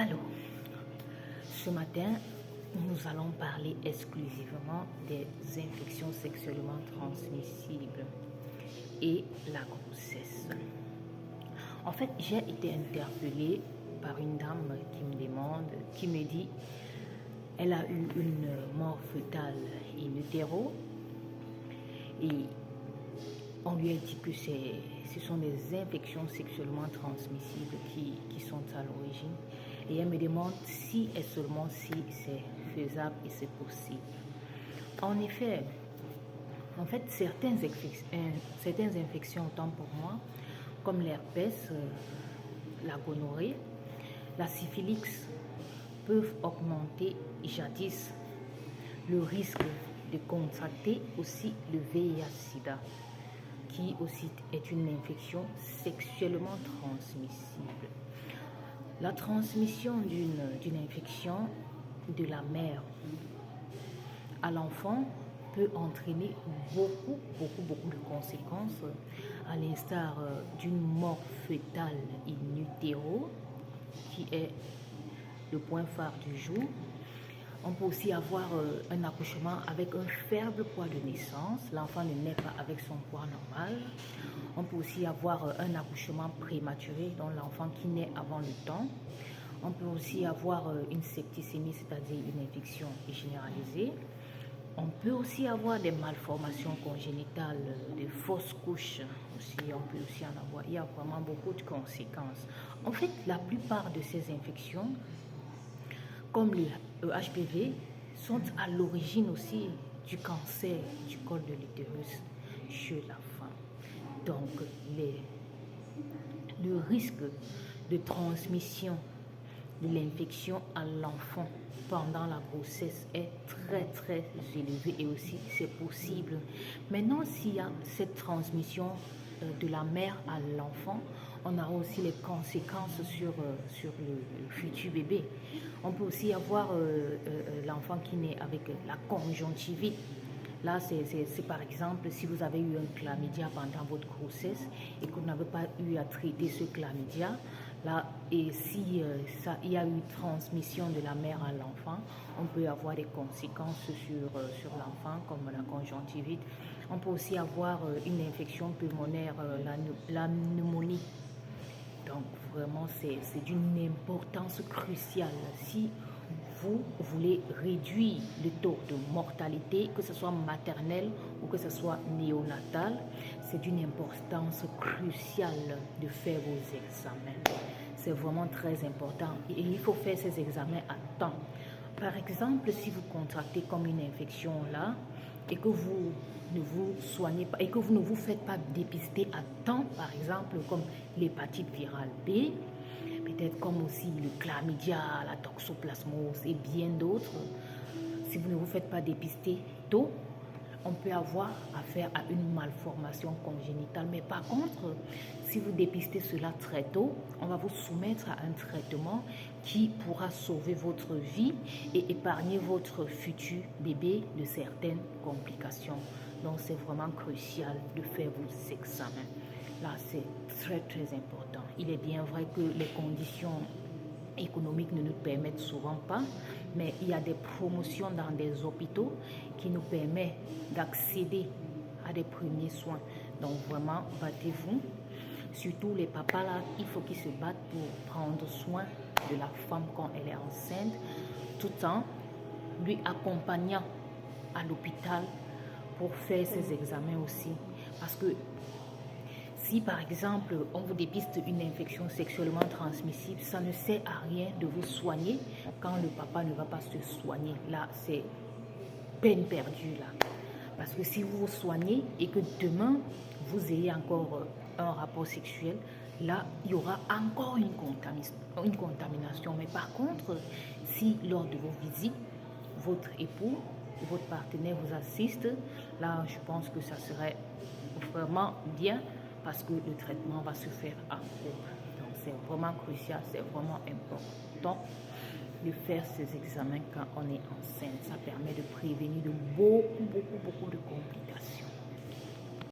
Alors, ce matin, nous allons parler exclusivement des infections sexuellement transmissibles et la grossesse. En fait, j'ai été interpellée par une dame qui me dit, elle a eu une mort fœtale in utero et on lui a dit que ce sont des infections sexuellement transmissibles qui sont à l'origine. Et elle me demande si et seulement si c'est faisable et c'est possible. En effet, certaines infections, autant pour moi, comme l'herpès, la gonorrhée, la syphilis, peuvent augmenter jadis le risque de contracter aussi le VIH-Sida, qui aussi est une infection sexuellement transmissible. La transmission d'une infection de la mère à l'enfant peut entraîner beaucoup de conséquences, à l'instar d'une mort fœtale in utero, qui est le point phare du jour. On peut aussi avoir un accouchement avec un faible poids de naissance. L'enfant ne naît pas avec son poids normal. On peut aussi avoir un accouchement prématuré, donc l'enfant qui naît avant le temps. On peut aussi avoir une septicémie, c'est-à-dire une infection généralisée. On peut aussi avoir des malformations congénitales, des fausses couches aussi, on peut aussi en avoir. Il y a vraiment beaucoup de conséquences. En fait, la plupart de ces infections, comme le HPV, sont à l'origine aussi du cancer du col de l'utérus chez la femme. Donc, le risque de transmission de l'infection à l'enfant pendant la grossesse est très élevé et aussi c'est possible. Maintenant, s'il y a cette transmission de la mère à l'enfant, on aura aussi les conséquences sur le futur bébé. On peut aussi avoir l'enfant qui naît avec la conjonctivite. Là, c'est par exemple si vous avez eu un chlamydia pendant votre grossesse et que vous n'avez pas eu à traiter ce chlamydia, là, et si il y a eu transmission de la mère à l'enfant, on peut avoir des conséquences sur l'enfant, comme la conjonctivite. On peut aussi avoir une infection pulmonaire, la pneumonie. Donc, vraiment, c'est d'une importance cruciale. Si vous voulez réduire le taux de mortalité, que ce soit maternelle ou que ce soit néonatale, c'est d'une importance cruciale de faire vos examens. C'est vraiment très important et il faut faire ces examens à temps. Par exemple, si vous contractez comme une infection là et que vous ne vous soignez pas et que vous ne vous faites pas dépister à temps, par exemple comme l'hépatite virale B, peut-être comme aussi le chlamydia, la toxoplasmose et bien d'autres, si vous ne vous faites pas dépister tôt, on peut avoir affaire à une malformation congénitale. Mais par contre, si vous dépistez cela très tôt, on va vous soumettre à un traitement qui pourra sauver votre vie et épargner votre futur bébé de certaines complications. Donc, c'est vraiment crucial de faire vos examens. Là, c'est très important. Il est bien vrai que les conditions économiques ne nous permettent souvent pas, mais il y a des promotions dans des hôpitaux qui nous permettent d'accéder à des premiers soins. Donc vraiment, battez-vous. Surtout les papas là, il faut qu'ils se battent pour prendre soin de la femme quand elle est enceinte, tout en lui accompagnant à l'hôpital pour faire ses examens aussi. Parce que si par exemple on vous dépiste une infection sexuellement transmissible, ça ne sert à rien de vous soigner quand le papa ne va pas se soigner. Là, c'est peine perdue là. Parce que si vous vous soignez et que demain vous ayez encore un rapport sexuel, là, il y aura encore une contamination. Mais par contre, si lors de vos visites, votre époux, votre partenaire vous assiste, là, je pense que ça serait vraiment bien parce que le traitement va se faire en couple. Donc, c'est vraiment crucial, c'est vraiment important de faire ces examens quand on est enceinte. Ça permet de prévenir de beaucoup de complications.